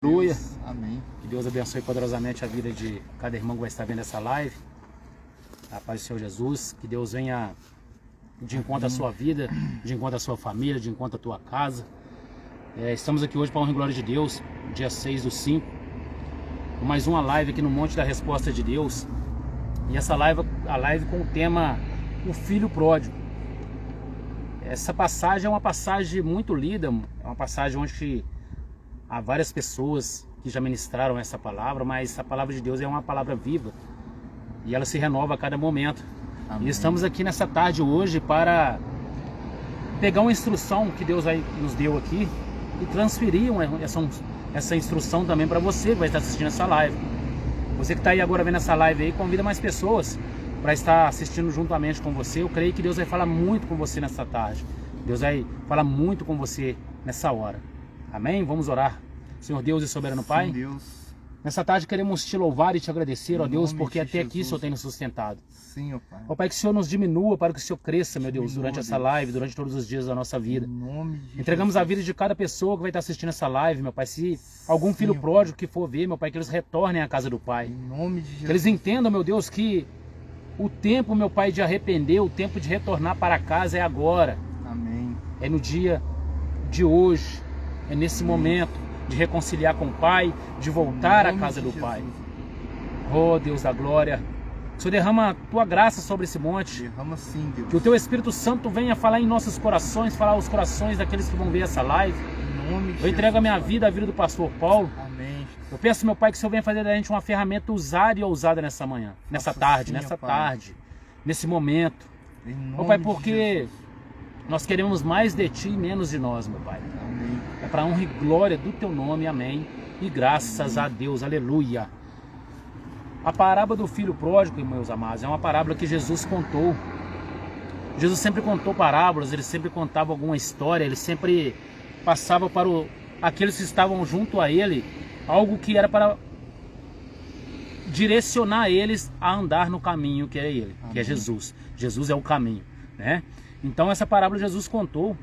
Aleluia. Amém. Que Deus abençoe poderosamente a vida de cada irmão que vai estar vendo essa live. A paz do Senhor Jesus. Que Deus venha de encontro à sua vida, de encontro à sua família, de encontro à tua casa. Estamos aqui hoje para a honra e glória de Deus, dia 6/5, com mais uma live aqui no Monte da Resposta de Deus. E essa live, a live com o tema O Filho Pródigo. Essa passagem é uma passagem muito lida, é uma passagem onde há várias pessoas que já ministraram essa palavra, mas a palavra de Deus é uma palavra viva e ela se renova a cada momento. Amém. E estamos aqui nessa tarde hoje para pegar uma instrução que Deus nos deu aqui e transferir essa instrução também para você que vai estar assistindo essa live. Você que está aí agora vendo essa live aí, convida mais pessoas para estar assistindo juntamente com você. Eu creio que Deus vai falar muito com você nessa tarde. Deus vai falar muito com você nessa hora. Amém? Vamos orar. Senhor Deus e soberano Pai, Deus. Nessa tarde queremos te louvar e te agradecer, ó Deus, porque até aqui o Senhor tem nos sustentado. Sim, ó Pai. Ó Pai, que o Senhor nos diminua para que o Senhor cresça, meu Deus, durante essa live, durante todos os dias da nossa vida. Entregamos a vida de cada pessoa que vai estar assistindo essa live, meu Pai. Se algum filho pródigo que for ver, meu Pai, que eles retornem à casa do Pai. Em nome de Jesus. Que eles entendam, meu Deus, que o tempo, meu Pai, de arrepender, o tempo de retornar para casa é agora. Amém. É no dia de hoje, é nesse momento de reconciliar com o Pai, de voltar à casa do Pai. Oh Deus da glória, o Senhor derrama a tua graça sobre esse monte. Derrama sim, Deus. Que o teu Espírito Santo venha falar em nossos corações, falar aos corações daqueles que vão ver essa live. Em nome de Eu entrego a minha vida, a vida do pastor Paulo. Amém. Eu peço, meu Pai, que o Senhor venha fazer da gente uma ferramenta usada e ousada nessa manhã, nessa tarde, nesse momento. Meu Pai, porque nós queremos mais de Ti e menos de nós, meu Pai. Amém. É para a honra e glória do Teu nome, amém. E graças a Deus, aleluia. A parábola do filho pródigo, meus amados, é uma parábola que Jesus contou. Jesus sempre contou parábolas, ele sempre contava alguma história, ele sempre passava para aqueles que estavam junto a ele algo que era para direcionar eles a andar no caminho que é ele, que é Jesus. Jesus é o caminho, né? Então essa parábola Jesus contou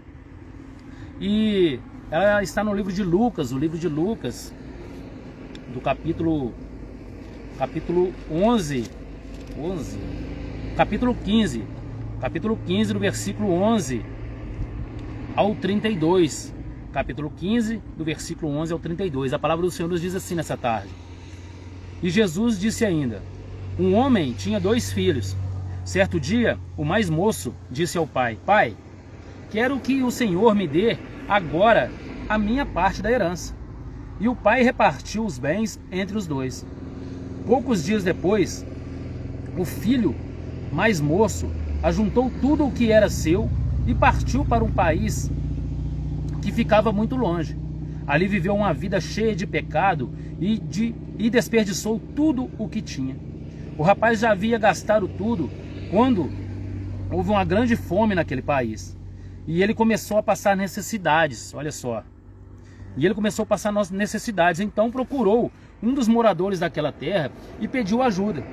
e ela está no livro de Lucas, do capítulo 15, do versículo 11 ao 32. Capítulo 15, do versículo 11 ao 32. A palavra do Senhor nos diz assim nessa tarde. E Jesus disse ainda: um homem tinha 2 filhos. Certo dia, o mais moço disse ao pai: Pai, quero que o Senhor me dê agora a minha parte da herança. E o pai repartiu os bens entre os 2. Poucos dias depois, o filho mais moço ajuntou tudo o que era seu e partiu para um país que ficava muito longe. Ali viveu uma vida cheia de pecado e desperdiçou tudo o que tinha. O rapaz já havia gastado tudo quando houve uma grande fome naquele país. E ele começou a passar necessidades, olha só. E ele começou a passar necessidades, então procurou um dos moradores daquela terra e pediu ajuda.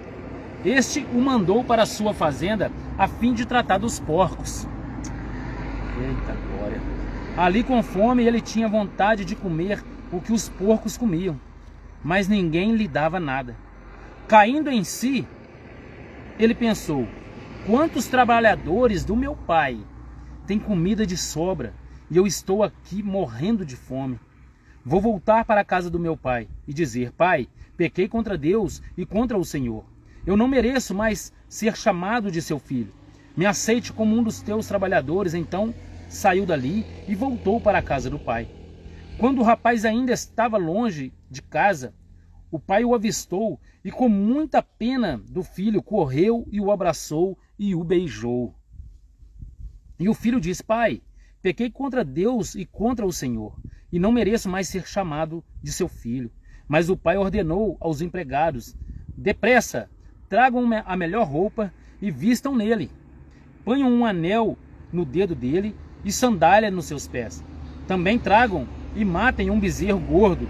Este o mandou para a sua fazenda a fim de tratar dos porcos. Eita glória! Ali com fome ele tinha vontade de comer o que os porcos comiam, mas ninguém lhe dava nada. Caindo em si, ele pensou: quantos trabalhadores do meu pai têm comida de sobra e eu estou aqui morrendo de fome. Vou voltar para a casa do meu pai e dizer: Pai, pequei contra Deus e contra o Senhor. Eu não mereço mais ser chamado de seu filho. Me aceite como um dos teus trabalhadores. Então saiu dali e voltou para a casa do pai. Quando o rapaz ainda estava longe de casa, o pai o avistou e, com muita pena do filho, correu e o abraçou e o beijou. E o filho disse: Pai, pequei contra Deus e contra o Senhor, e não mereço mais ser chamado de seu filho. Mas o pai ordenou aos empregados: depressa, tragam a melhor roupa e vistam nele. Ponham um anel no dedo dele e sandália nos seus pés. Também tragam e matem um bezerro gordo.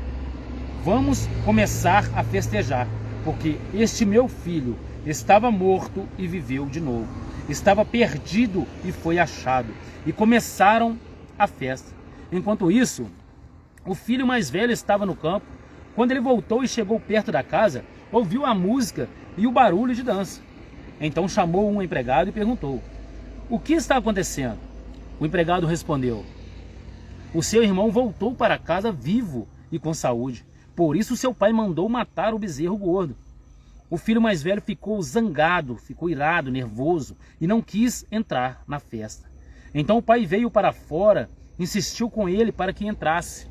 Vamos começar a festejar, porque este meu filho estava morto e viveu de novo. Estava perdido e foi achado. E começaram a festa. Enquanto isso, o filho mais velho estava no campo. Quando ele voltou e chegou perto da casa, ouviu a música e o barulho de dança. Então chamou um empregado e perguntou: o que está acontecendo? O empregado respondeu: o seu irmão voltou para casa vivo e com saúde. Por isso seu pai mandou matar o bezerro gordo. O filho mais velho ficou zangado, ficou irado, nervoso e não quis entrar na festa. Então o pai veio para fora, insistiu com ele para que entrasse.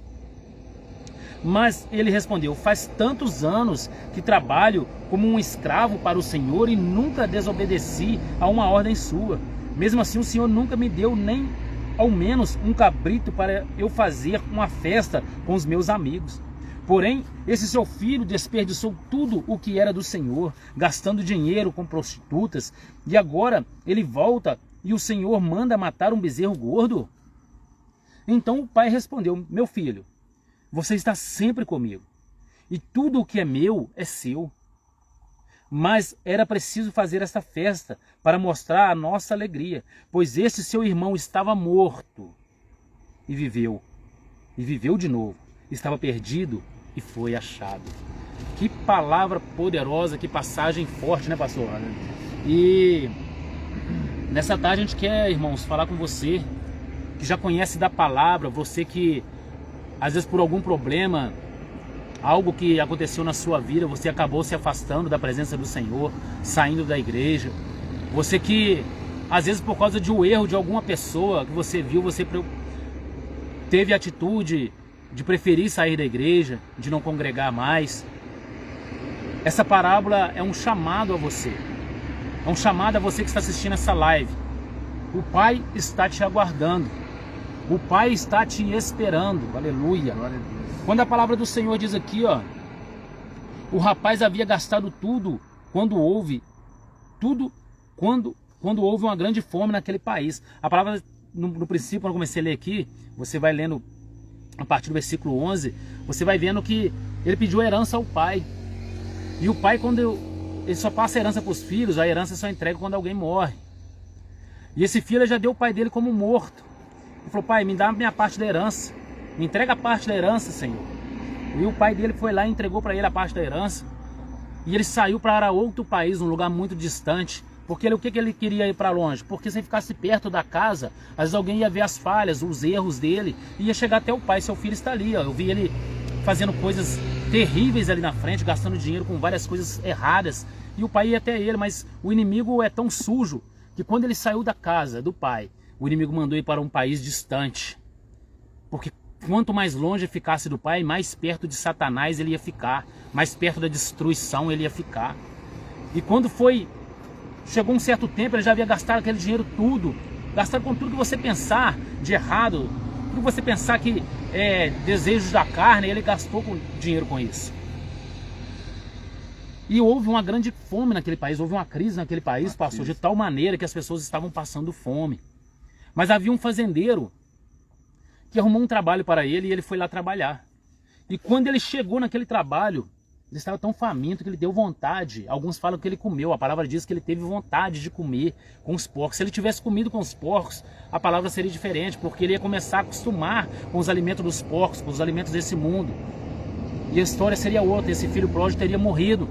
Mas ele respondeu: faz tantos anos que trabalho como um escravo para o Senhor e nunca desobedeci a uma ordem sua. Mesmo assim o Senhor nunca me deu nem ao menos um cabrito para eu fazer uma festa com os meus amigos. Porém, esse seu filho desperdiçou tudo o que era do Senhor, gastando dinheiro com prostitutas, e agora ele volta e o Senhor manda matar um bezerro gordo? Então o pai respondeu: meu filho, você está sempre comigo, e tudo o que é meu é seu. Mas era preciso fazer esta festa para mostrar a nossa alegria, pois este seu irmão estava morto e viveu de novo. Estava perdido e foi achado. Que palavra poderosa, que passagem forte, né, pastor? E nessa tarde a gente quer, irmãos, falar com você que já conhece da palavra, você que às vezes por algum problema, algo que aconteceu na sua vida, você acabou se afastando da presença do Senhor, saindo da igreja. Você que, às vezes por causa de um erro de alguma pessoa que você viu, você teve a atitude de preferir sair da igreja, de não congregar mais. Essa parábola é um chamado a você. É um chamado a você que está assistindo essa live. O Pai está te aguardando. O Pai está te esperando. Aleluia. Glória a Deus. Quando a palavra do Senhor diz aqui, ó, o rapaz havia gastado tudo quando houve uma grande fome naquele país. A palavra, no princípio, quando eu comecei a ler aqui, você vai lendo a partir do versículo 11, você vai vendo que ele pediu herança ao pai. E o pai, quando ele só passa a herança para os filhos, a herança só entrega quando alguém morre. E esse filho já deu o pai dele como morto. Ele falou: pai, me dá a minha parte da herança. Me entrega a parte da herança, Senhor. E o pai dele foi lá e entregou para ele a parte da herança. E ele saiu para outro país, um lugar muito distante. Porque o que ele queria ir para longe? Porque se ele ficasse perto da casa, às vezes alguém ia ver as falhas, os erros dele, e ia chegar até o pai. Seu filho está ali, ó. Eu vi ele fazendo coisas terríveis ali na frente, gastando dinheiro com várias coisas erradas. E o pai ia até ele, mas o inimigo é tão sujo que quando ele saiu da casa do pai, o inimigo mandou ir para um país distante. Porque quanto mais longe ficasse do pai, mais perto de Satanás ele ia ficar, mais perto da destruição ele ia ficar. E quando chegou um certo tempo, ele já havia gastado aquele dinheiro tudo, gastado com tudo que você pensar de errado, tudo que você pensar que é desejos da carne, ele gastou dinheiro com isso. E houve uma grande fome naquele país, houve uma crise naquele país, pastor, de tal maneira que as pessoas estavam passando fome. Mas havia um fazendeiro que arrumou um trabalho para ele e ele foi lá trabalhar. E quando ele chegou naquele trabalho, ele estava tão faminto que ele deu vontade. Alguns falam que ele comeu, a palavra diz que ele teve vontade de comer com os porcos. Se ele tivesse comido com os porcos, a palavra seria diferente, porque ele ia começar a acostumar com os alimentos dos porcos, com os alimentos desse mundo. E a história seria outra, esse filho pródigo teria morrido.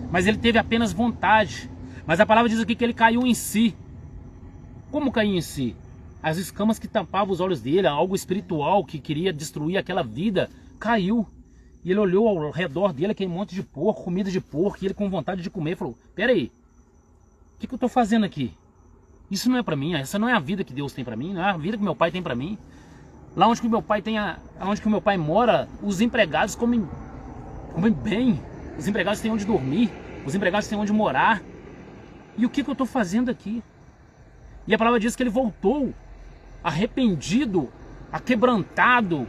Mas ele teve apenas vontade. Mas a palavra diz aqui que ele caiu em si. Como caiu em si? As escamas que tampavam os olhos dele, algo espiritual que queria destruir aquela vida, caiu. E ele olhou ao redor dele, aquele monte de porco, comida de porco, e ele com vontade de comer, falou: peraí, o que eu estou fazendo aqui? Isso não é para mim, essa não é a vida que Deus tem para mim, não é a vida que meu pai tem para mim. Lá onde que o meu pai onde que o meu pai mora, os empregados comem bem, os empregados têm onde dormir, os empregados têm onde morar. E o que eu estou fazendo aqui? E a palavra diz que ele voltou arrependido, aquebrantado,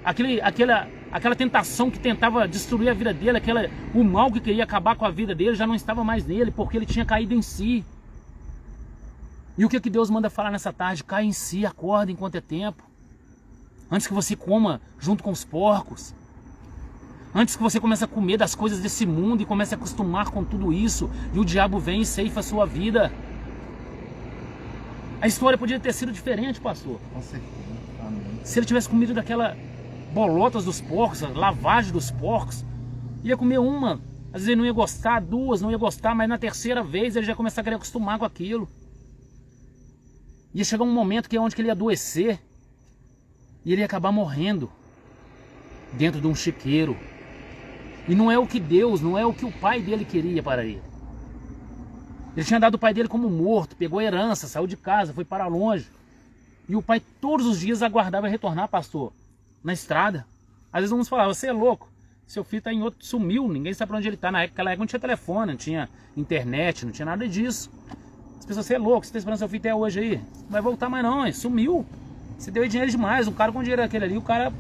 aquela tentação que tentava destruir a vida dele, o mal que queria acabar com a vida dele já não estava mais nele, porque ele tinha caído em si. E o que Deus manda falar nessa tarde? Cai em si, acorda enquanto é tempo. Antes que você coma junto com os porcos. Antes que você comece a comer das coisas desse mundo e comece a acostumar com tudo isso, e o diabo vem e ceifa a sua vida. A história podia ter sido diferente, pastor. Com certeza. Amém. Se ele tivesse comido daquela bolotas dos porcos, a lavagem dos porcos. Ia comer uma, às vezes ele não ia gostar, duas, não ia gostar, mas na terceira vez ele já ia começar a querer acostumar com aquilo. Ia chegar um momento que é onde que ele ia adoecer e ele ia acabar morrendo dentro de um chiqueiro. E não é o que Deus, não é o que o pai dele queria para ele. Ele tinha dado o pai dele como morto, pegou a herança, saiu de casa, foi para longe. E o pai todos os dias aguardava retornar, pastor, na estrada. Às vezes uns falavam, você é louco, seu filho está em outro, sumiu, ninguém sabe para onde ele está. Naquela época não tinha telefone, não tinha internet, não tinha nada disso. As pessoas, você é louco, você está esperando seu filho até hoje aí? Não vai voltar mais não, sumiu. Você deu dinheiro demais, um cara com dinheiro daquele ali, o cara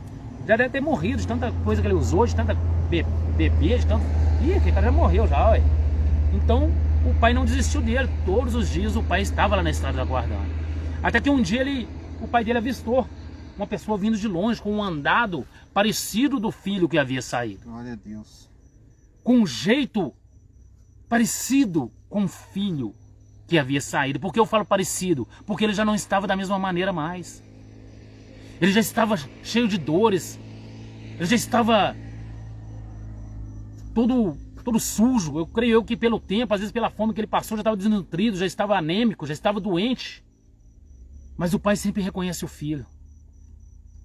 já deve ter morrido de tanta coisa que ele usou, de tanta bebê, de tanto... Ih, aquele cara já morreu já, ué. Então, o pai não desistiu dele. Todos os dias o pai estava lá na estrada aguardando. Até que um dia o pai dele avistou uma pessoa vindo de longe com um andado parecido do filho que havia saído. Glória a Deus. Com um jeito parecido com o filho que havia saído. Por que eu falo parecido? Porque ele já não estava da mesma maneira mais. Ele já estava cheio de dores. Ele já estava todo sujo. Eu creio que pelo tempo, às vezes pela fome que ele passou, já estava desnutrido, já estava anêmico, já estava doente. Mas o pai sempre reconhece o filho.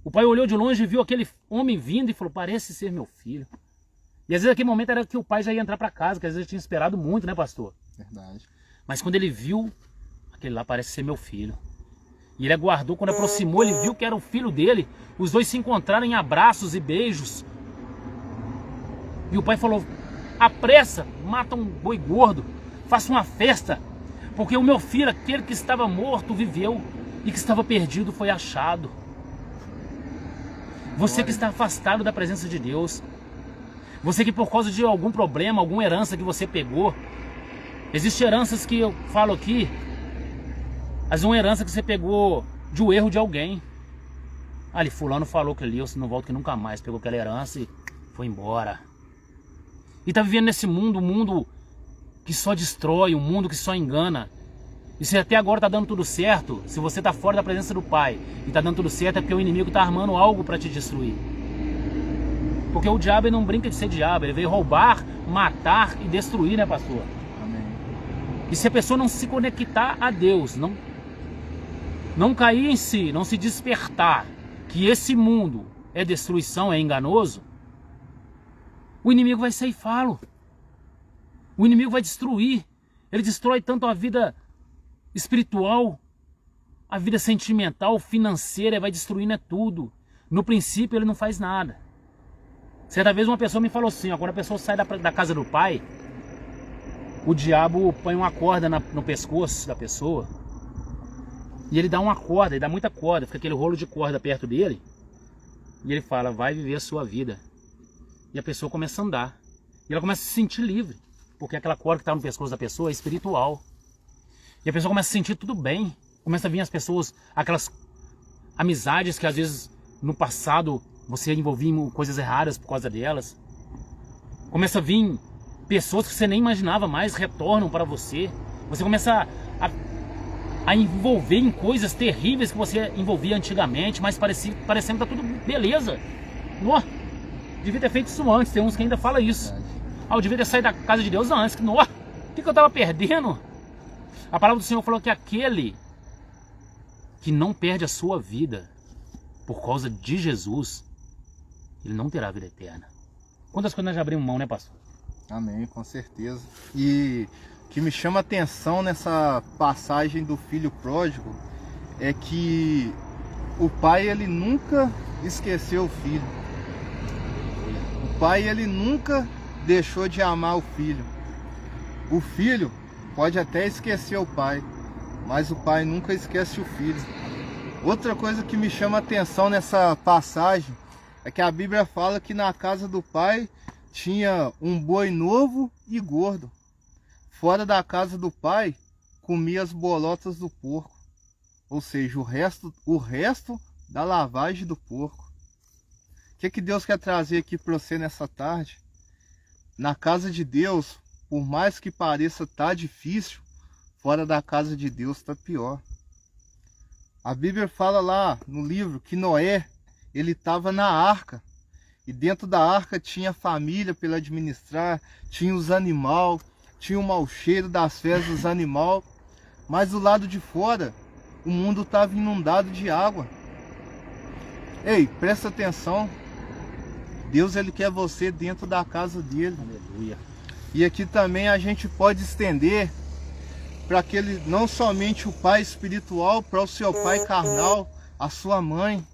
O pai olhou de longe e viu aquele homem vindo e falou, parece ser meu filho. E às vezes naquele momento era que o pai já ia entrar para casa, que às vezes tinha esperado muito, né, pastor? Verdade. Mas quando ele viu, aquele lá parece ser meu filho. E ele aguardou, quando aproximou, ele viu que era o filho dele. Os dois se encontraram em abraços e beijos. E o pai falou, apressa, mata um boi gordo, faça uma festa, porque o meu filho, aquele que estava morto, viveu, e que estava perdido foi achado. Você que está afastado da presença de Deus, você que por causa de algum problema, alguma herança que você pegou, existem heranças que eu falo aqui, mas uma herança que você pegou de um erro de alguém. Ali, fulano falou que ali, eu não volto que nunca mais, pegou aquela herança e foi embora. E está vivendo nesse mundo, um mundo que só destrói, um mundo que só engana. E se até agora está dando tudo certo, se você está fora da presença do Pai e está dando tudo certo, é porque o inimigo está armando algo para te destruir. Porque o diabo ele não brinca de ser diabo, ele veio roubar, matar e destruir, né, pastor? Amém. E se a pessoa não se conectar a Deus, não cair em si, não se despertar que esse mundo é destruição, é enganoso, o inimigo vai ceifá-lo. O inimigo vai destruir. Ele destrói tanto a vida espiritual, a vida sentimental, financeira, vai destruindo tudo. No princípio ele não faz nada. Certa vez uma pessoa me falou assim, ó, quando a pessoa sai da casa do pai, o diabo põe uma corda no pescoço da pessoa, e ele dá uma corda, ele dá muita corda, fica aquele rolo de corda perto dele, e ele fala, vai viver a sua vida. E a pessoa começa a andar, e ela começa a se sentir livre, porque aquela corda que está no pescoço da pessoa é espiritual. E a pessoa começa a sentir tudo bem, começa a vir as pessoas, aquelas amizades que às vezes no passado você envolvia em coisas erradas por causa delas. Começa a vir pessoas que você nem imaginava mais, retornam para você. Você começa a envolver em coisas terríveis que você envolvia antigamente, mas parecendo que tá tudo beleza. Nó, devia ter feito isso antes, tem uns que ainda falam isso. Ah, eu devia ter saído da casa de Deus antes, o que eu estava perdendo? A palavra do Senhor falou que aquele que não perde a sua vida por causa de Jesus, ele não terá vida eterna. Quantas coisas nós já abrimos mão, né, pastor? Amém, com certeza. E o que me chama a atenção nessa passagem do filho pródigo é que o pai, ele nunca esqueceu o filho. O pai, ele nunca deixou de amar o filho. O filho pode até esquecer o pai, mas o pai nunca esquece o filho. Outra coisa que me chama a atenção nessa passagem é que a Bíblia fala que na casa do pai tinha um boi novo e gordo. Fora da casa do pai comia as bolotas do porco, ou seja, o resto da lavagem do porco. O que Deus quer trazer aqui para você nessa tarde? Na casa de Deus, por mais que pareça estar difícil, fora da casa de Deus está pior. A Bíblia fala lá no livro que Noé, ele estava na arca. E dentro da arca tinha família para ele administrar, tinha os animais, tinha o mau cheiro das fezes dos animais. Mas do lado de fora, o mundo estava inundado de água. Ei, presta atenção. Deus, ele quer você dentro da casa dele. Aleluia. E aqui também a gente pode estender para aquele, não somente o pai espiritual, para o seu pai carnal, a sua mãe.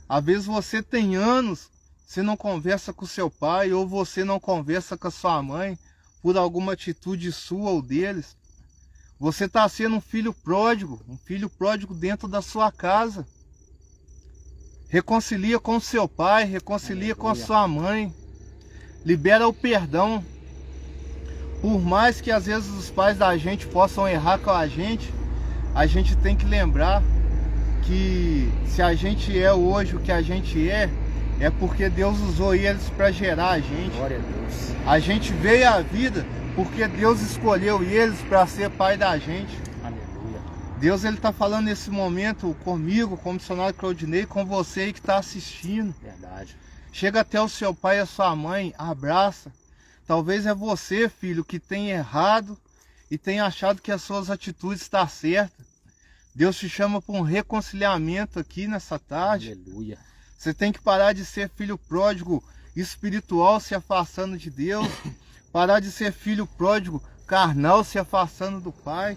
Às vezes você tem anos, você não conversa com o seu pai, ou você não conversa com a sua mãe, por alguma atitude sua ou deles. Você está sendo um filho pródigo dentro da sua casa. Reconcilia com o seu pai, reconcilia com a sua mãe. Libera o perdão. Por mais que às vezes os pais da gente possam errar com a gente tem que lembrar que se a gente é hoje o que a gente é porque Deus usou eles para gerar a gente. Glória a Deus. A gente veio à vida porque Deus escolheu eles para ser pai da gente. Aleluia. Deus, ele está falando nesse momento comigo, com o missionário Claudinei, com você aí que está assistindo. Verdade. Chega até o seu pai e a sua mãe, abraça. Talvez é você, filho, que tem errado e tem achado que as suas atitudes estão certas. Deus te chama para um reconciliamento aqui nessa tarde. Aleluia. Você tem que parar de ser filho pródigo espiritual se afastando de Deus. Parar de ser filho pródigo carnal se afastando do pai.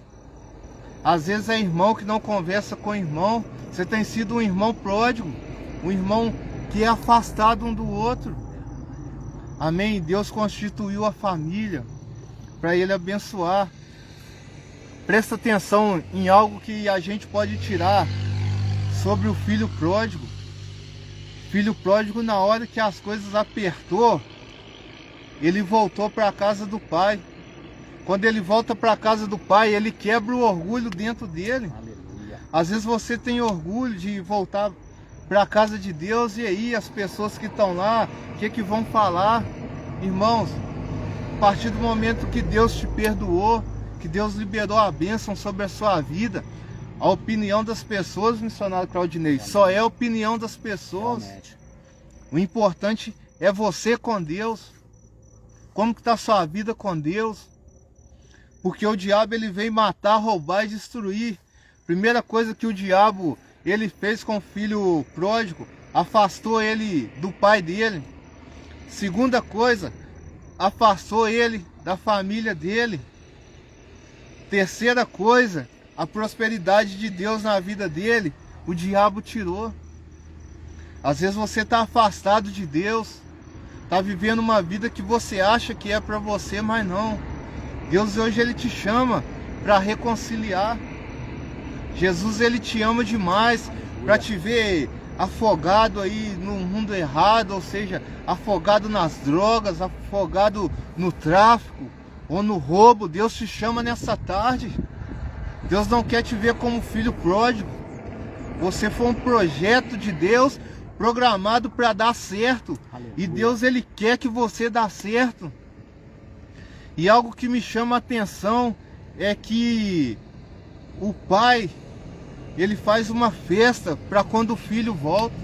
Às vezes é irmão que não conversa com irmão. Você tem sido um irmão pródigo. Um irmão que é afastado um do outro. Amém? Deus constituiu a família para ele abençoar. Presta atenção em algo que a gente pode tirar sobre o filho pródigo. Filho pródigo, na hora que as coisas apertou, ele voltou para a casa do pai. Quando ele volta para a casa do pai, ele quebra o orgulho dentro dele. Aleluia. Às vezes você tem orgulho de voltar para a casa de Deus, e aí as pessoas que estão lá, o que vão falar? Irmãos, a partir do momento que Deus te perdoou, que Deus liberou a bênção sobre a sua vida, a opinião das pessoas, missionário Claudinei, só é a opinião das pessoas. Realmente. O importante é você com Deus. Como que está a sua vida com Deus? Porque o diabo, ele veio matar, roubar e destruir. Primeira coisa que o diabo ele fez com o filho pródigo, afastou ele do pai dele. Segunda coisa, afastou ele da família dele. Terceira coisa, a prosperidade de Deus na vida dele, o diabo tirou. Às vezes você está afastado de Deus, está vivendo uma vida que você acha que é para você, mas não. Deus hoje ele te chama para reconciliar. Jesus, ele te ama demais para te ver afogado aí no mundo errado, ou seja, afogado nas drogas, afogado no tráfico ou no roubo. Deus te chama nessa tarde. Deus não quer te ver como filho pródigo. Você foi um projeto de Deus programado para dar certo. Aleluia. E Deus, ele quer que você dê certo. E algo que me chama a atenção é que o pai, ele faz uma festa para quando o filho volta.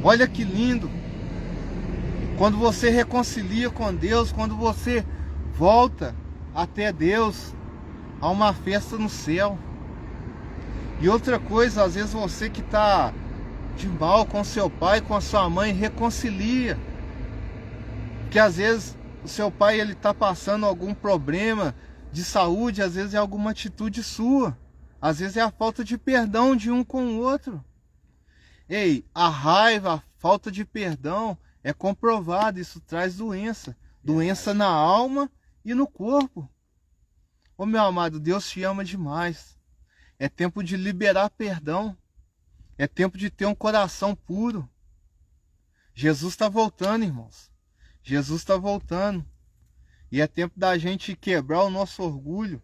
Olha que lindo. Quando você reconcilia com Deus, quando você volta até Deus, há uma festa no céu. E outra coisa, às vezes você que está de mal com seu pai, com a sua mãe, reconcilia. Que às vezes o seu pai ele está passando algum problema de saúde, às vezes é alguma atitude sua. Às vezes é a falta de perdão de um com o outro. Ei, a raiva, a falta de perdão é comprovado, isso traz doença. Doença na alma e no corpo. Ô meu amado, Deus te ama demais. É tempo de liberar perdão. É tempo de ter um coração puro. Jesus está voltando, irmãos. Jesus está voltando. E é tempo da gente quebrar o nosso orgulho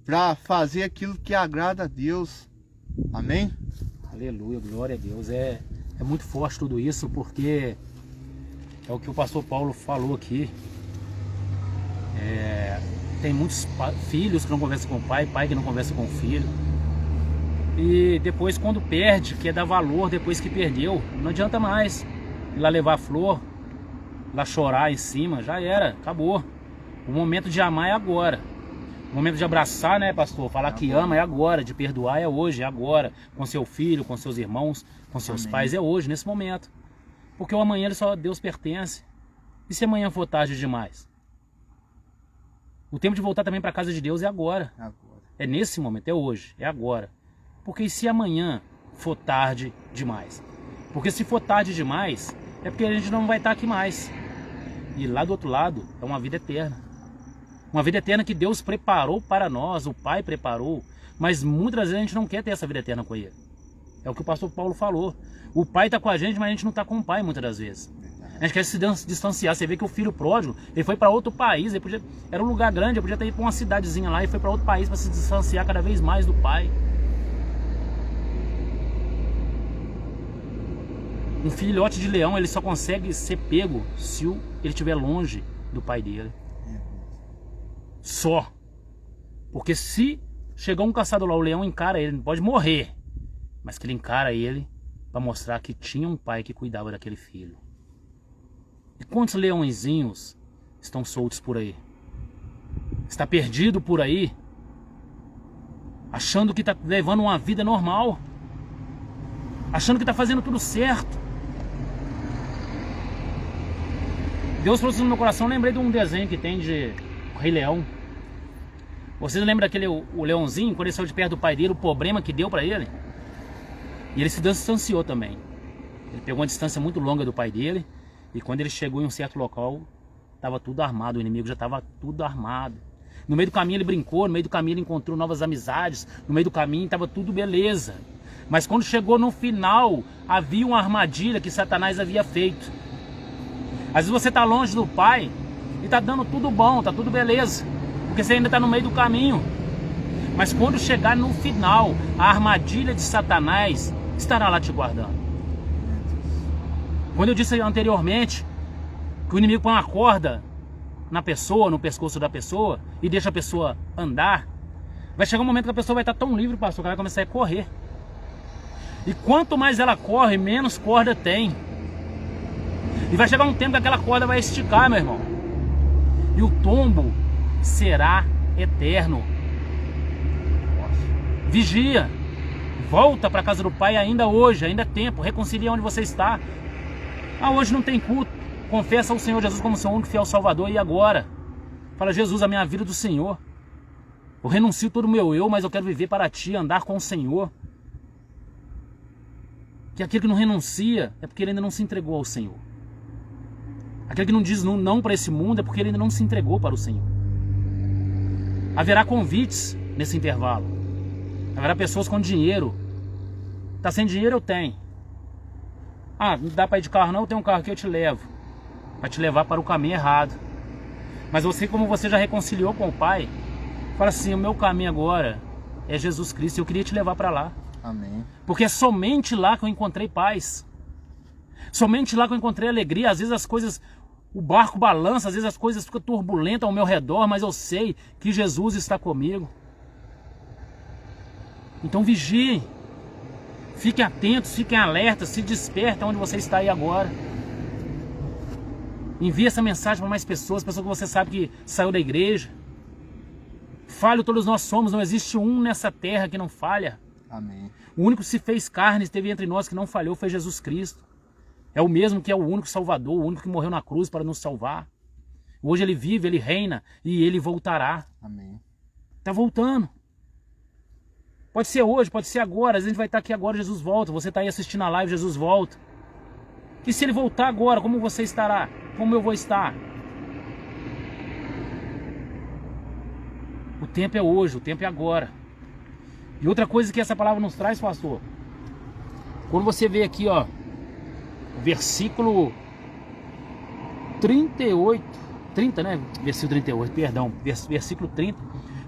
para fazer aquilo que agrada a Deus. Amém? Aleluia, glória a Deus. É muito forte tudo isso, porque é o que o pastor Paulo falou aqui. Tem muitos filhos que não conversam com o pai, pai que não conversa com o filho. E depois, quando perde, quer dar valor depois que perdeu. Não adianta mais ir lá levar flor, ir lá chorar em cima. Já era, acabou. O momento de amar é agora. O momento de abraçar, né, pastor? Falar que ama é agora. De perdoar é hoje, é agora. Com seu filho, com seus irmãos, com seus pais é hoje, nesse momento. Porque o amanhã ele só a Deus pertence. E se amanhã for tarde demais? O tempo de voltar também para a casa de Deus é agora. É nesse momento, é hoje, é agora. Porque e se amanhã for tarde demais? Porque se for tarde demais, é porque a gente não vai estar aqui mais. E lá do outro lado é uma vida eterna. Uma vida eterna que Deus preparou para nós, o Pai preparou. Mas muitas vezes a gente não quer ter essa vida eterna com Ele. É o que o pastor Paulo falou. O Pai está com a gente, mas a gente não está com o Pai muitas das vezes. A gente quer se distanciar. Você vê que o filho pródigo, ele foi para outro país. Era um lugar grande, ele podia ter ido para uma cidadezinha lá e foi para outro país para se distanciar cada vez mais do Pai. Um filhote de leão, ele só consegue ser pego se ele estiver longe do pai dele. Só. Porque se chegar um caçador lá, o leão encara ele, pode morrer. Mas que ele encara ele para mostrar que tinha um pai que cuidava daquele filho. E quantos leõezinhos estão soltos por aí? Está perdido por aí? Achando que está levando uma vida normal? Achando que está fazendo tudo certo? Deus trouxe no meu coração, lembrei de um desenho que tem de o Rei Leão. Vocês lembram daquele o leãozinho, quando ele saiu de perto do pai dele, o problema que deu para ele? E ele se distanciou também. Ele pegou uma distância muito longa do pai dele. E quando ele chegou em um certo local, estava tudo armado, o inimigo já estava tudo armado. No meio do caminho ele brincou, no meio do caminho ele encontrou novas amizades, no meio do caminho estava tudo beleza. Mas quando chegou no final, havia uma armadilha que Satanás havia feito. Às vezes você está longe do Pai e está dando tudo bom, está tudo beleza, porque você ainda está no meio do caminho. Mas quando chegar no final, a armadilha de Satanás estará lá te guardando. Quando eu disse anteriormente que o inimigo põe uma corda na pessoa, no pescoço da pessoa e deixa a pessoa andar, vai chegar um momento que a pessoa vai estar tão livre, pastor, que ela vai começar a correr. E quanto mais ela corre, menos corda tem. E vai chegar um tempo que aquela corda vai esticar, meu irmão. E o tombo será eterno. Vigia. Volta para a casa do Pai ainda hoje, ainda é tempo. Reconcilia onde você está. Ah, hoje não tem culto. Confessa ao Senhor Jesus como seu único fiel Salvador. E agora? Fala, Jesus, a minha vida é do Senhor. Eu renuncio todo o meu eu, mas eu quero viver para Ti, andar com o Senhor. Que aquele que não renuncia é porque ele ainda não se entregou ao Senhor. Aquele que não diz não para esse mundo é porque ele ainda não se entregou para o Senhor. Haverá convites nesse intervalo. Haverá pessoas com dinheiro. Tá sem dinheiro? Eu tenho. Ah, não dá para ir de carro não? Eu tenho um carro aqui, eu te levo. Vai te levar para o caminho errado. Mas você, como você já reconciliou com o Pai, fala assim, o meu caminho agora é Jesus Cristo. Eu queria te levar para lá. Amém. Porque é somente lá que eu encontrei paz. Somente lá que eu encontrei alegria. Às vezes as coisas, o barco balança, às vezes as coisas ficam turbulentas ao meu redor, mas eu sei que Jesus está comigo. Então vigiem. Fiquem atentos, fiquem alertas, se despertem onde você está aí agora. Envie essa mensagem para mais pessoas que você sabe que saiu da igreja. Falho todos nós somos, não existe um nessa terra que não falha. Amém. O único que se fez carne, esteve entre nós, que não falhou, foi Jesus Cristo. É o mesmo que é o único Salvador, o único que morreu na cruz para nos salvar. Hoje ele vive, ele reina e ele voltará. Amém. Está voltando. Pode ser hoje, pode ser agora. Às vezes a gente vai estar aqui agora, Jesus volta. Você está aí assistindo a live, Jesus volta. E se ele voltar agora, como você estará? Como eu vou estar? O tempo é hoje, o tempo é agora. E outra coisa que essa palavra nos traz, pastor, quando você vê aqui, ó, versículo 38, 30, né? Versículo 38, perdão, versículo 30.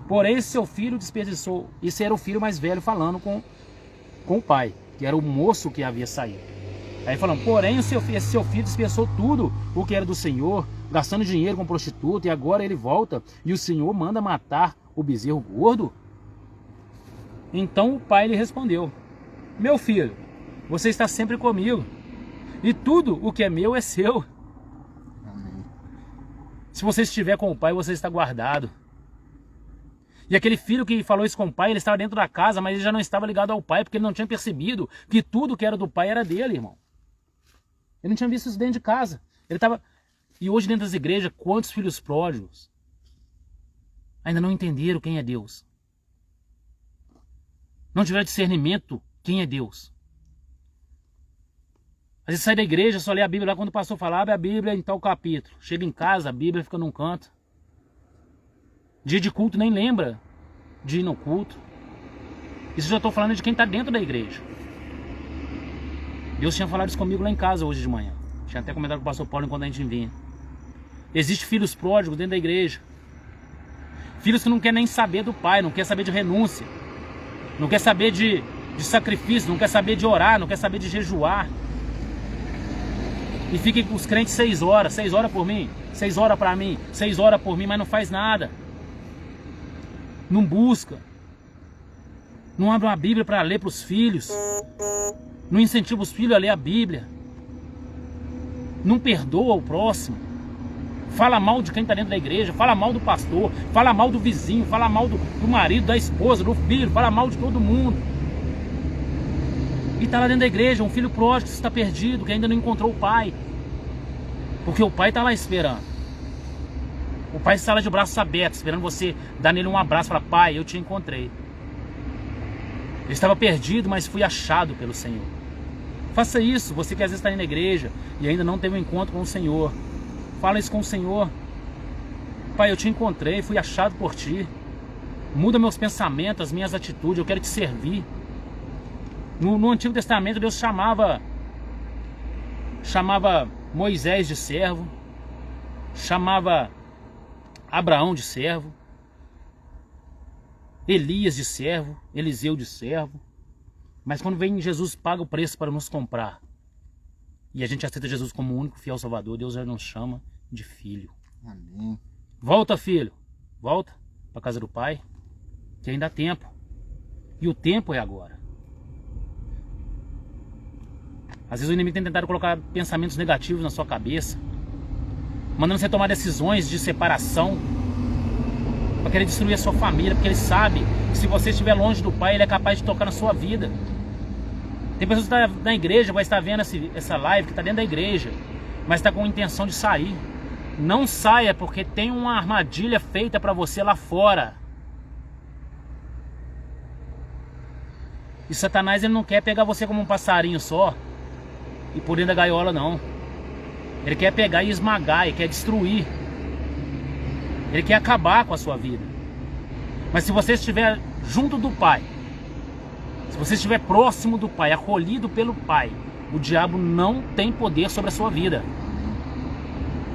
Porém, seu filho desperdiçou. Isso era o filho mais velho falando com o pai, que era o moço que havia saído. Aí falando, porém, esse seu filho dispensou tudo o que era do Senhor, gastando dinheiro com prostituta, e agora ele volta e o Senhor manda matar o bezerro gordo. Então o pai lhe respondeu: meu filho, você está sempre comigo, e tudo o que é meu é seu. Amém. Se você estiver com o pai, você está guardado. E aquele filho que falou isso com o pai, ele estava dentro da casa, mas ele já não estava ligado ao pai, porque ele não tinha percebido que tudo que era do pai era dele, irmão. Ele não tinha visto isso dentro de casa. Ele estava... E hoje dentro das igrejas, quantos filhos pródigos ainda não entenderam quem é Deus? Não tiveram discernimento quem é Deus. Às vezes sai da igreja, só lê a Bíblia lá quando o pastor fala, abre a Bíblia em tal capítulo. Chega em casa, a Bíblia fica num canto. Dia de culto nem lembra de ir no culto. Isso eu já estou falando de quem está dentro da igreja. Deus tinha falado isso comigo lá em casa hoje de manhã. Tinha até comentado com o pastor Paulo enquanto a gente vinha. Existem filhos pródigos dentro da igreja. Filhos que não querem nem saber do pai, não quer saber de renúncia. Não quer saber de sacrifício, não quer saber de orar, não quer saber de jejuar. E fiquem com os crentes 6 horas por mim, 6 horas para mim, 6 horas por mim, mas não faz nada. Não busca. Não abre uma Bíblia para ler para os filhos. Não incentiva os filhos a ler a Bíblia. Não perdoa o próximo. Fala mal de quem está dentro da igreja. Fala mal do pastor. Fala mal do vizinho. Fala mal do marido, da esposa, do filho. Fala mal de todo mundo. E está lá dentro da igreja um filho pródigo que está perdido, que ainda não encontrou o pai. Porque o pai está lá esperando. O pai está lá de braços abertos, esperando você dar nele um abraço e falar, pai, eu te encontrei. Ele estava perdido, mas fui achado pelo Senhor. Faça isso, você que às vezes está indo na igreja e ainda não teve um encontro com o Senhor. Fala isso com o Senhor. Pai, eu te encontrei, fui achado por ti. Muda meus pensamentos, as minhas atitudes, eu quero te servir. No Antigo Testamento Deus chamava Moisés de servo, chamava Abraão de servo, Elias de servo, Eliseu de servo. Mas quando vem Jesus, paga o preço para nos comprar, e a gente aceita Jesus como o único fiel Salvador, Deus já nos chama de filho. Amém. Volta, filho, volta para a casa do pai, que ainda há tempo, e o tempo é agora. Às vezes o inimigo tem tentado colocar pensamentos negativos na sua cabeça, mandando você tomar decisões de separação, para querer destruir a sua família, porque ele sabe que se você estiver longe do pai, ele é capaz de tocar na sua vida. Tem pessoas que estão na igreja, vai estar vendo essa live, que está dentro da igreja, mas está com intenção de sair. Não saia, porque tem uma armadilha feita para você lá fora. E Satanás, ele não quer pegar você como um passarinho só e por dentro da gaiola, não. Ele quer pegar e esmagar, ele quer destruir. Ele quer acabar com a sua vida. Mas se você estiver junto do pai, se você estiver próximo do pai, acolhido pelo pai, o diabo não tem poder sobre a sua vida.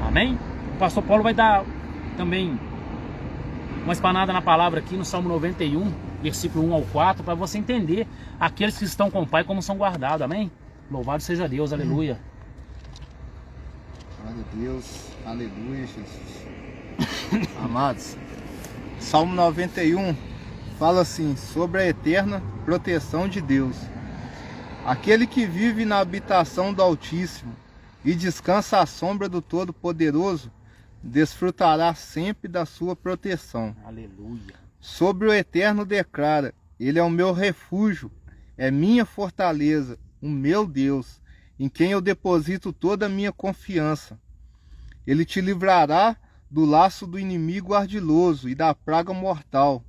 Amém? O pastor Paulo vai dar também uma espanada na palavra aqui no Salmo 91, versículo 1 ao 4, para você entender aqueles que estão com o pai como são guardados. Amém? Louvado seja Deus, aleluia. Glória a Deus, aleluia, Jesus. Amados, Salmo 91 fala assim, sobre a eterna proteção de Deus. Aquele que vive na habitação do Altíssimo e descansa à sombra do Todo-Poderoso, desfrutará sempre da sua proteção. Aleluia. Sobre o Eterno declara, ele é o meu refúgio, é minha fortaleza, o meu Deus, em quem eu deposito toda a minha confiança. Ele te livrará do laço do inimigo ardiloso e da praga mortal.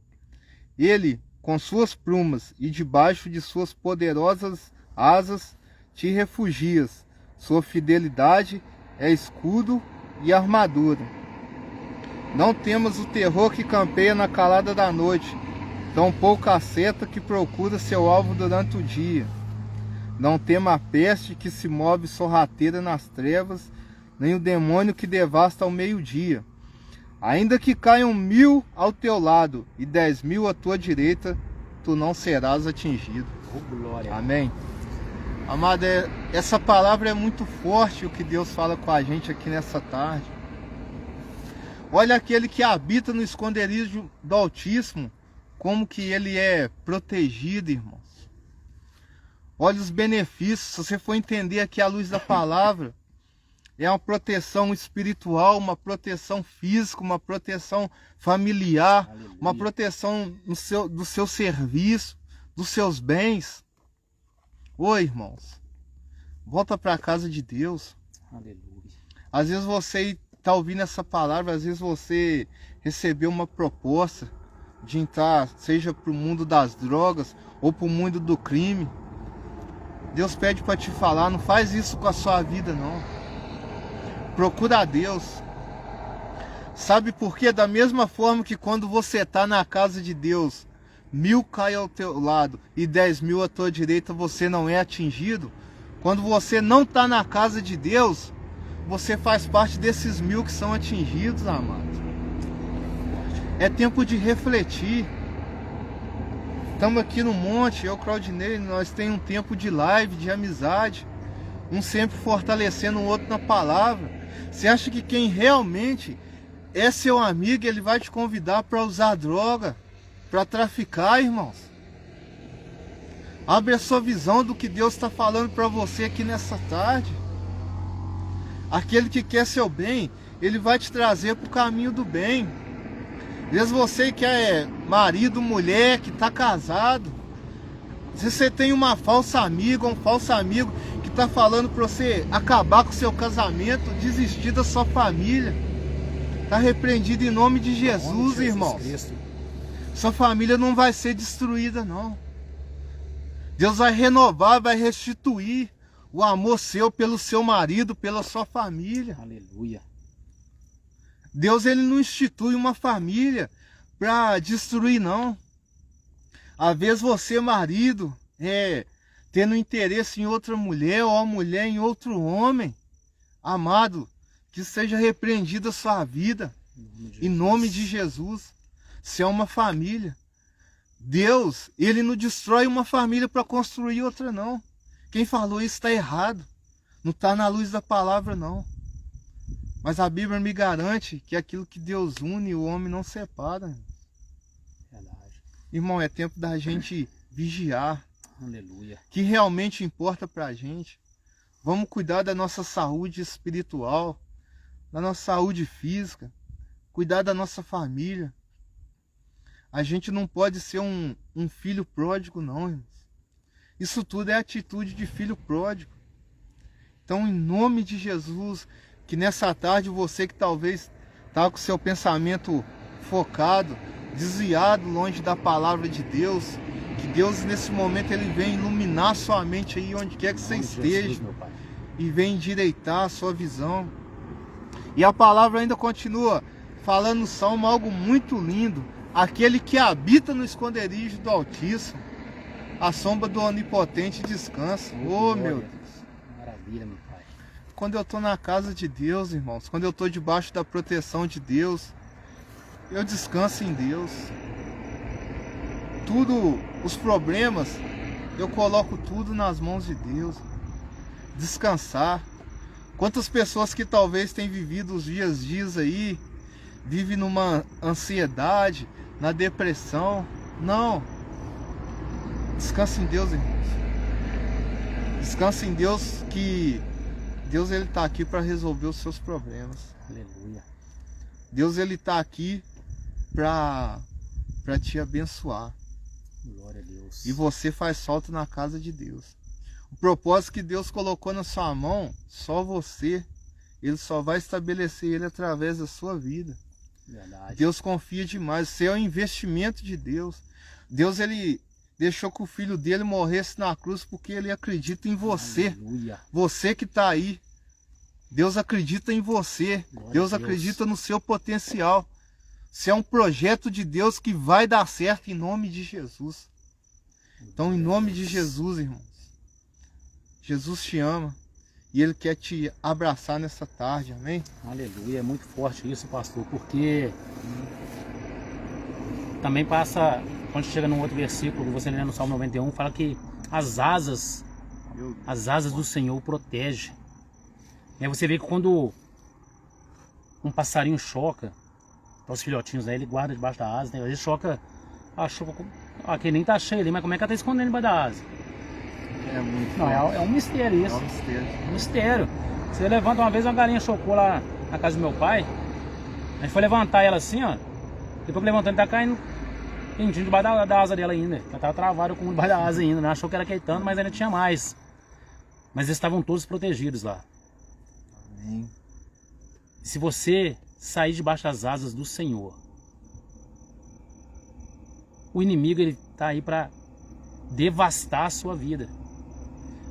Ele, com suas plumas e debaixo de suas poderosas asas, te refugias. Sua fidelidade é escudo e armadura. Não temas o terror que campeia na calada da noite, tampouco a seta que procura seu alvo durante o dia. Não tema a peste que se move sorrateira nas trevas, nem o demônio que devasta ao meio-dia. Ainda que caiam 1000 ao teu lado e 10.000 à tua direita, tu não serás atingido. Oh, glória. Amém. Amado, essa palavra é muito forte, o que Deus fala com a gente aqui nessa tarde. Olha, aquele que habita no esconderijo do Altíssimo, como que ele é protegido, irmãos. Olha os benefícios. Se você for entender aqui à luz da palavra, é uma proteção espiritual, uma proteção física, uma proteção familiar, Aleluia. uma proteção do seu serviço, dos seus bens. Oi, irmãos, volta para a casa de Deus. Aleluia. Às vezes você está ouvindo essa palavra, às vezes você recebeu uma proposta de entrar, seja para o mundo das drogas ou para o mundo do crime. Deus pede para te falar, não faz isso com a sua vida não. Procura a Deus. Sabe por quê? Da mesma forma que quando você está na casa de Deus, 1000 caem ao teu lado e 10.000 à tua direita, você não é atingido. Quando você não está na casa de Deus, você faz parte desses 1000 que são atingidos, amado. É tempo de refletir. Estamos aqui no monte, eu, Claudinei, nós temos um tempo de live, de amizade. Um sempre fortalecendo o outro na palavra. Você acha que quem realmente é seu amigo, ele vai te convidar para usar droga, para traficar, irmãos? Abre a sua visão do que Deus está falando para você aqui nessa tarde. Aquele que quer seu bem, ele vai te trazer para o caminho do bem. Mesmo você que é marido, mulher, que está casado, se você tem uma falsa amiga, um falso amigo que está falando para você acabar com o seu casamento, desistir da sua família, está repreendido em nome de Jesus, irmãos. Sua família não vai ser destruída, não. Deus vai renovar, vai restituir o amor seu pelo seu marido, pela sua família. Aleluia. Deus, ele não institui uma família para destruir, não. Às vezes você, marido, tendo interesse em outra mulher, ou a mulher em outro homem, amado, que seja repreendida a sua vida, em nome de Jesus. Se é uma família. Deus, ele não destrói uma família para construir outra, não. Quem falou isso está errado. Não está na luz da palavra, não. Mas a Bíblia me garante que aquilo que Deus une, o homem não separa. Verdade. Irmão, é tempo da gente vigiar. Aleluia. Que realmente importa para a gente. Vamos cuidar da nossa saúde espiritual, da nossa saúde física, cuidar da nossa família. A gente não pode ser um filho pródigo, não, irmãos. Isso tudo é atitude de filho pródigo. Então, em nome de Jesus, que nessa tarde você que talvez está com o seu pensamento focado, desviado, longe da palavra de Deus, que Deus nesse momento ele vem iluminar sua mente aí onde quer que você esteja, e vem endireitar a sua visão. E a palavra ainda continua falando no Salmo algo muito lindo: aquele que habita no esconderijo do Altíssimo, a sombra do Onipotente descansa. Oh, meu Deus. Maravilha, meu Pai. Quando eu estou na casa de Deus, irmãos, quando eu estou debaixo da proteção de Deus, eu descanso em Deus. Tudo, os problemas, eu coloco tudo nas mãos de Deus. Descansar. Quantas pessoas que talvez têm vivido os dias aí, vivem numa ansiedade, na depressão. Não. Descansa em Deus, irmãos. Descansa em Deus, que Deus ele está aqui para resolver os seus problemas. Aleluia. Deus ele está aqui para te abençoar. Glória a Deus. E você faz falta na casa de Deus. O propósito que Deus colocou na sua mão, só você, ele só vai estabelecer ele através da sua vida. Verdade. Deus confia demais. Você é um investimento de Deus. Deus ele deixou que o filho dele morresse na cruz porque ele acredita em você. Aleluia. Você que está aí. Deus acredita em você. Glória Deus a Deus. acredita no seu potencial. Você é um projeto de Deus que vai dar certo em nome de Jesus. Então, em nome de Jesus, irmãos, Jesus te ama e Ele quer te abraçar nessa tarde, amém? Aleluia. É muito forte isso, pastor, porque também passa, quando chega num outro versículo, você lê no Salmo 91, fala que as asas do Senhor protege. E aí você vê que quando um passarinho choca, os filhotinhos aí, ele guarda debaixo da asa, né? Às vezes choca achou que aqui nem tá cheio ali, mas como é que ela tá escondendo embaixo da asa? É muito Não, é um mistério isso. É um mistério. É um mistério. Você levanta uma vez, uma galinha chocou lá na casa do meu pai. A gente foi levantar ela assim, ó. Depois que levantando, tá caindo quentinho debaixo da asa dela ainda. Ela tava travada com debaixo da asa ainda, né? Achou que era queitando, mas ainda tinha mais. Mas eles estavam todos protegidos lá. Amém. E se você sair debaixo das asas do Senhor, o inimigo ele tá aí para devastar a sua vida.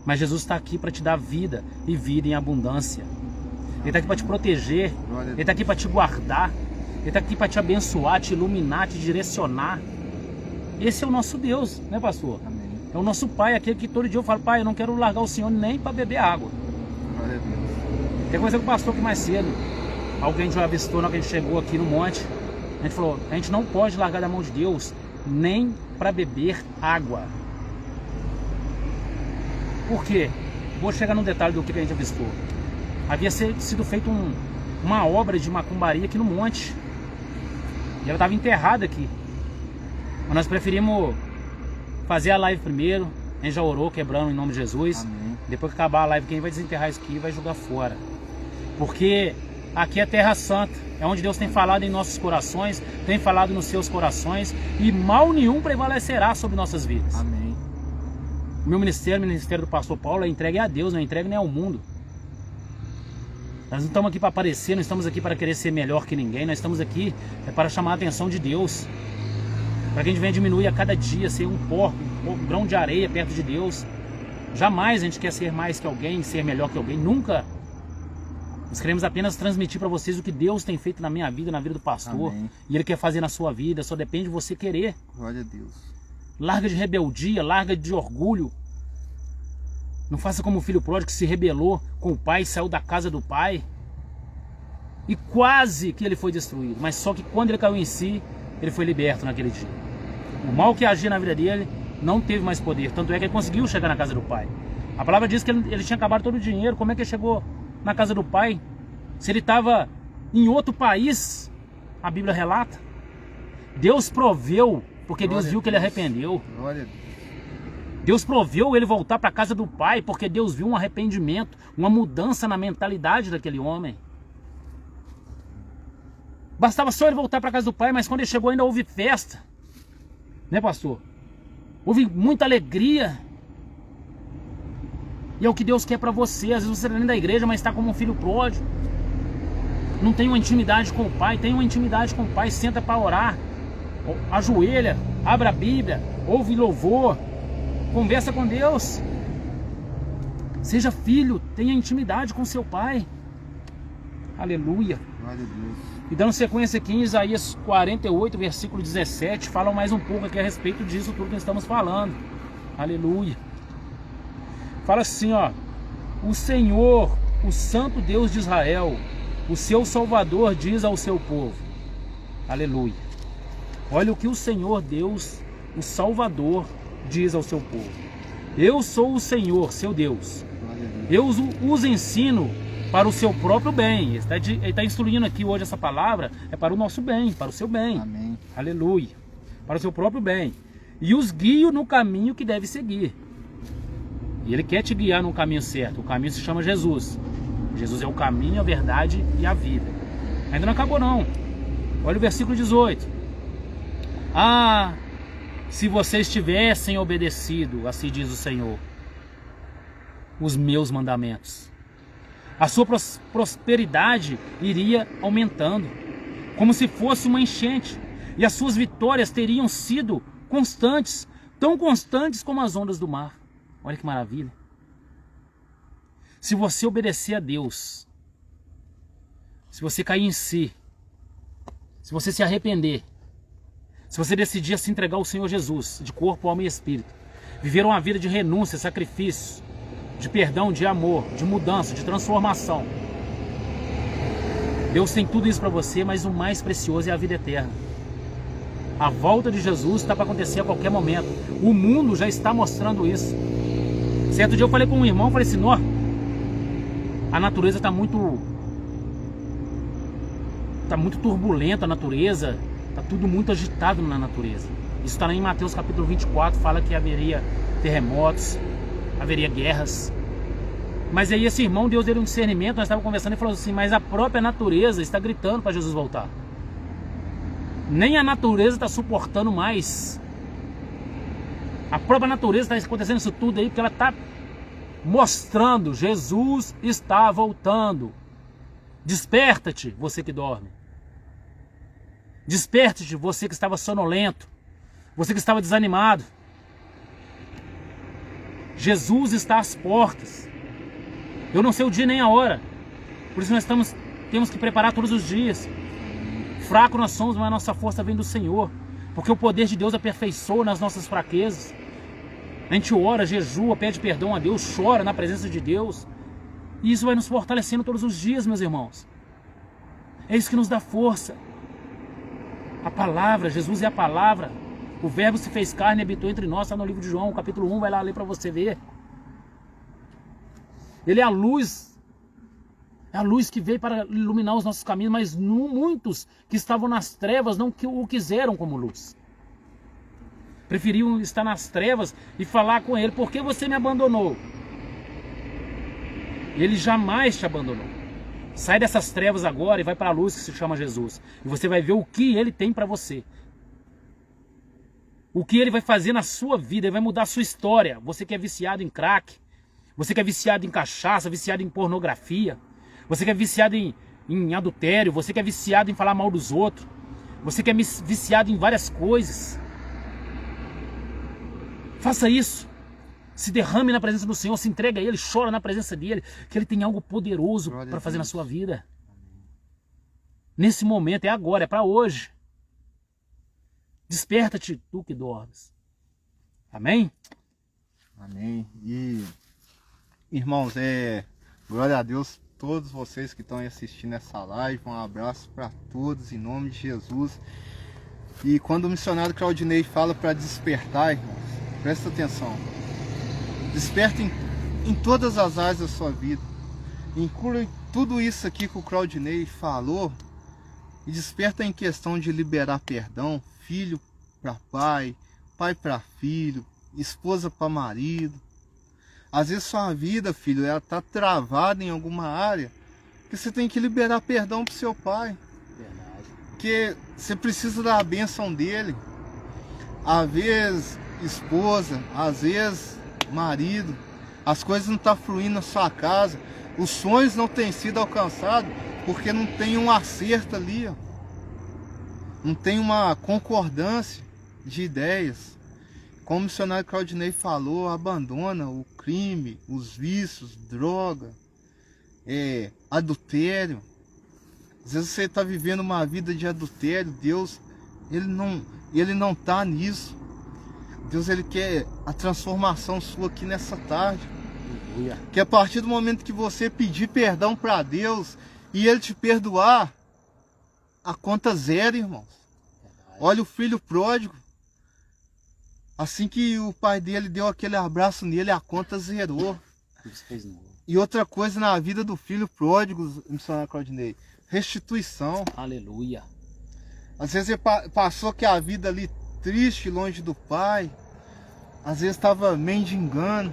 Mas Jesus está aqui para te dar vida e vida em abundância. Ele está aqui para te proteger. Ele está aqui para te guardar. Ele está aqui para te abençoar, te iluminar, te direcionar. Esse é o nosso Deus, né, pastor? Amém. É o nosso Pai, aquele que todo dia eu falo, Pai, eu não quero largar o Senhor nem para beber água. Glória a Deus. Tem coisa com o pastor que mais cedo, alguém já avistou na hora que a gente chegou aqui no monte. A gente falou, a gente não pode largar da mão de Deus nem para beber água. Por quê? Vou chegar no detalhe do que a gente avistou. Havia sido feita uma obra de macumbaria aqui no monte. E ela estava enterrada aqui. Mas nós preferimos fazer a live primeiro. A gente já orou, quebrando em nome de Jesus. Amém. Depois que acabar a live, quem vai desenterrar isso aqui vai jogar fora. Porque aqui é Terra Santa. É onde Deus tem falado em nossos corações, tem falado nos seus corações. E mal nenhum prevalecerá sobre nossas vidas. Amém. O meu ministério, o ministério do pastor Paulo, é entregue a Deus, não é entregue nem ao mundo. Nós não estamos aqui para aparecer, não estamos aqui para querer ser melhor que ninguém. Nós estamos aqui para chamar a atenção de Deus. Para que a gente venha diminuir a cada dia, ser um porco, um grão de areia perto de Deus. Jamais a gente quer ser mais que alguém, ser melhor que alguém, nunca. Nós queremos apenas transmitir para vocês o que Deus tem feito na minha vida, na vida do pastor. Amém. E Ele quer fazer na sua vida, só depende de você querer. Glória a Deus. Larga de rebeldia, larga de orgulho. Não faça como o filho pródigo que se rebelou com o pai, saiu da casa do pai. E quase que ele foi destruído. Mas só que quando ele caiu em si, ele foi liberto naquele dia. O mal que agia na vida dele não teve mais poder. Tanto é que ele conseguiu chegar na casa do pai. A palavra diz que ele tinha acabado todo o dinheiro. Como é que ele chegou na casa do pai? Se ele estava em outro país, a Bíblia relata. Deus proveu, porque Deus viu que ele arrependeu. Glória a Deus. Deus proveu ele voltar para a casa do pai, porque Deus viu um arrependimento, uma mudança na mentalidade daquele homem. Bastava só ele voltar para a casa do pai, mas quando ele chegou ainda houve festa. Né, pastor? Houve muita alegria. E é o que Deus quer para você. Às vezes você não é nem da igreja, mas está como um filho pródigo. Não tem uma intimidade com o pai. Tem uma intimidade com o pai, senta para orar. Ajoelha, abre a Bíblia, ouve louvor. Conversa com Deus. Seja filho, tenha intimidade com seu pai. Aleluia. Glória a Deus. E dando sequência aqui em Isaías 48, versículo 17, fala mais um pouco aqui a respeito disso tudo que estamos falando. Aleluia. Fala assim, ó: o Senhor, o Santo Deus de Israel, o seu Salvador, diz ao seu povo. Aleluia. Olha o que o Senhor Deus, o Salvador, diz ao seu povo. Eu sou o Senhor, seu Deus. Eu os ensino para o seu próprio bem. Ele está instruindo aqui hoje essa palavra, é para o nosso bem, para o seu bem. Amém. Aleluia. Para o seu próprio bem. E os guio no caminho que deve seguir. E Ele quer te guiar no caminho certo. O caminho se chama Jesus. Jesus é o caminho, a verdade e a vida. Ainda não acabou não. Olha o versículo 18. Ah, se vocês tivessem obedecido, assim diz o Senhor, os meus mandamentos, a sua prosperidade iria aumentando, como se fosse uma enchente, e as suas vitórias teriam sido constantes, tão constantes como as ondas do mar. Olha que maravilha. Se você obedecer a Deus, se você cair em si, se você se arrepender, se você decidir se entregar ao Senhor Jesus, de corpo, alma e espírito, viver uma vida de renúncia, sacrifício, de perdão, de amor, de mudança, de transformação, Deus tem tudo isso para você, mas o mais precioso é a vida eterna. A volta de Jesus está para acontecer a qualquer momento. O mundo já está mostrando isso. Certo dia eu falei com um irmão, falei assim: nó, a natureza está muito turbulenta, a natureza, está tudo muito agitado na natureza. Isso está em Mateus capítulo 24, fala que haveria terremotos, haveria guerras. Mas aí esse irmão, Deus deu um discernimento, nós estávamos conversando e falou assim, mas a própria natureza está gritando para Jesus voltar. Nem a natureza está suportando mais. A própria natureza está acontecendo isso tudo aí, porque ela está mostrando, Jesus está voltando. Desperta-te, você que dorme. Desperte-te, você que estava sonolento. Você que estava desanimado. Jesus está às portas. Eu não sei o dia nem a hora. Por isso nós temos que preparar todos os dias. Fraco nós somos, mas a nossa força vem do Senhor. Porque o poder de Deus aperfeiçoa nas nossas fraquezas. A gente ora, jejua, pede perdão a Deus, chora na presença de Deus. E isso vai nos fortalecendo todos os dias, meus irmãos. É isso que nos dá força. A palavra, Jesus é a palavra. O verbo se fez carne e habitou entre nós, está no livro de João, capítulo 1, vai lá ler para você ver. Ele é a luz que veio para iluminar os nossos caminhos, mas muitos que estavam nas trevas não o quiseram como luz. Preferiam estar nas trevas e falar com ele, por que você me abandonou? Ele jamais te abandonou. Sai dessas trevas agora e vai para a luz que se chama Jesus. E você vai ver o que ele tem para você. O que ele vai fazer na sua vida, ele vai mudar a sua história. Você que é viciado em crack, você que é viciado em cachaça, viciado em pornografia, você que é viciado em adultério, você que é viciado em falar mal dos outros, você que é viciado em várias coisas. Faça isso. Se derrame na presença do Senhor, se entregue a Ele, chora na presença dEle, que Ele tem algo poderoso para fazer na sua vida. Nesse momento, é agora, é para hoje. Desperta-te, tu que dormes. Amém? Amém. E, irmãos, glória a Deus, todos vocês que estão aí assistindo essa live, um abraço para todos, em nome de Jesus. E quando o missionário Claudinei fala para despertar, irmãos, presta atenção. Desperta em todas as áreas da sua vida. Inclui tudo isso aqui que o Claudinei falou. E desperta em questão de liberar perdão. Filho para pai, pai para filho, esposa para marido. Às vezes sua vida, filho, ela está travada em alguma área. Que você tem que liberar perdão para o seu pai. Verdade. Porque você precisa da bênção dele. Às vezes esposa, às vezes marido, as coisas não estão fluindo na sua casa, os sonhos não têm sido alcançados porque não tem um acerto ali, ó. Não tem uma concordância de ideias. Como o missionário Claudinei falou, abandona o crime, os vícios, droga, adultério. Às vezes você está vivendo uma vida de adultério, Deus, ele não está nisso. Deus, ele quer a transformação sua aqui nessa tarde. Aleluia. Que a partir do momento que você pedir perdão para Deus e Ele te perdoar, a conta zero, irmãos. Verdade. Olha o filho pródigo. Assim que o pai dele deu aquele abraço nele, a conta zerou. E outra coisa na vida do filho pródigo, missionário Claudinei, restituição. Aleluia. Às vezes ele passou que a vida ali triste, longe do pai. Às vezes estava mendigando.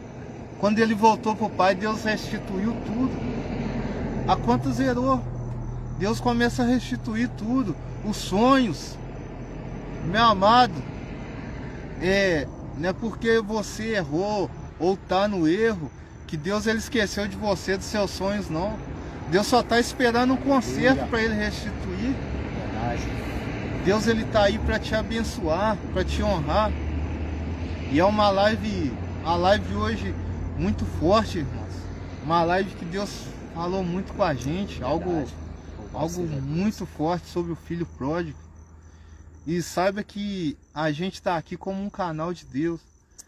Quando ele voltou para o pai, Deus restituiu tudo. A conta zerou. Deus começa a restituir tudo. Os sonhos. Meu amado, não é porque você errou ou está no erro que Deus ele esqueceu de você, dos seus sonhos, não. Deus só está esperando um conserto para ele restituir. Verdade. Deus ele está aí para te abençoar, para te honrar. E é uma live, a live hoje muito forte, irmãos. Uma live que Deus falou muito com a gente, algo muito forte sobre o filho pródigo. E saiba que a gente está aqui como um canal de Deus.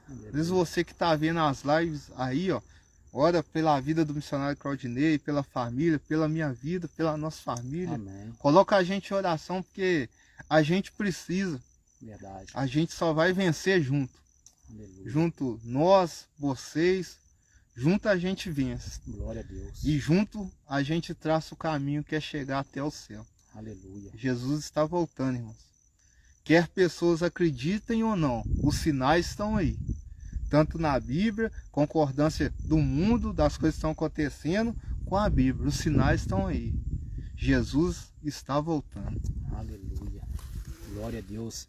Às vezes você que está vendo as lives aí, ó, ora pela vida do missionário Claudinei, pela família, pela minha vida, pela nossa família. Amém. Coloca a gente em oração, porque a gente precisa. Verdade. A gente só vai vencer junto. Aleluia. Junto nós, vocês, junto a gente vence. Glória a Deus. E junto a gente traça o caminho que é chegar até o céu. Aleluia. Jesus está voltando, irmãos. Quer pessoas acreditem ou não, os sinais estão aí. Tanto na Bíblia, concordância do mundo, das coisas que estão acontecendo, com a Bíblia. Os sinais estão aí. Jesus está voltando. Aleluia. Glória a Deus.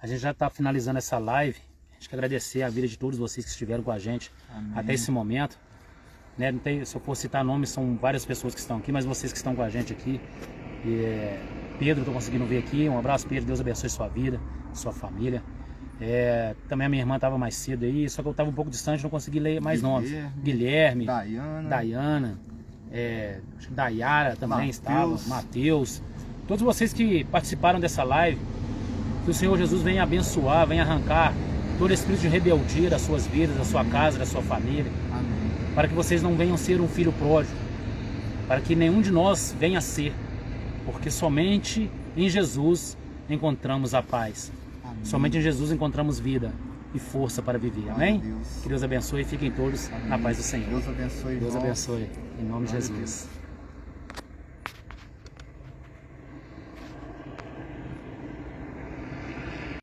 A gente já está finalizando essa live. A gente quer agradecer a vida de todos vocês que estiveram com a gente até esse momento. Né? Não tem, se eu for citar nomes, são várias pessoas que estão aqui, mas vocês que estão com a gente aqui. Pedro, estou conseguindo ver aqui. Um abraço, Pedro. Deus abençoe sua vida, sua família. Também a minha irmã estava mais cedo aí, só que eu estava um pouco distante, não consegui ler mais nomes. Guilherme, Dayana, Dayara também estava, Mateus. Todos vocês que participaram dessa live, que o Senhor Jesus venha abençoar, venha arrancar todo espírito de rebeldia das suas vidas, da sua casa, da sua família. Amém. Para que vocês não venham ser um filho pródigo, para que nenhum de nós venha a ser, porque somente em Jesus encontramos a paz. Amém. Somente em Jesus encontramos vida e força para viver. Amém? Que Deus abençoe e fiquem todos na paz do Senhor. Deus abençoe. Deus abençoe. Em nome de Jesus.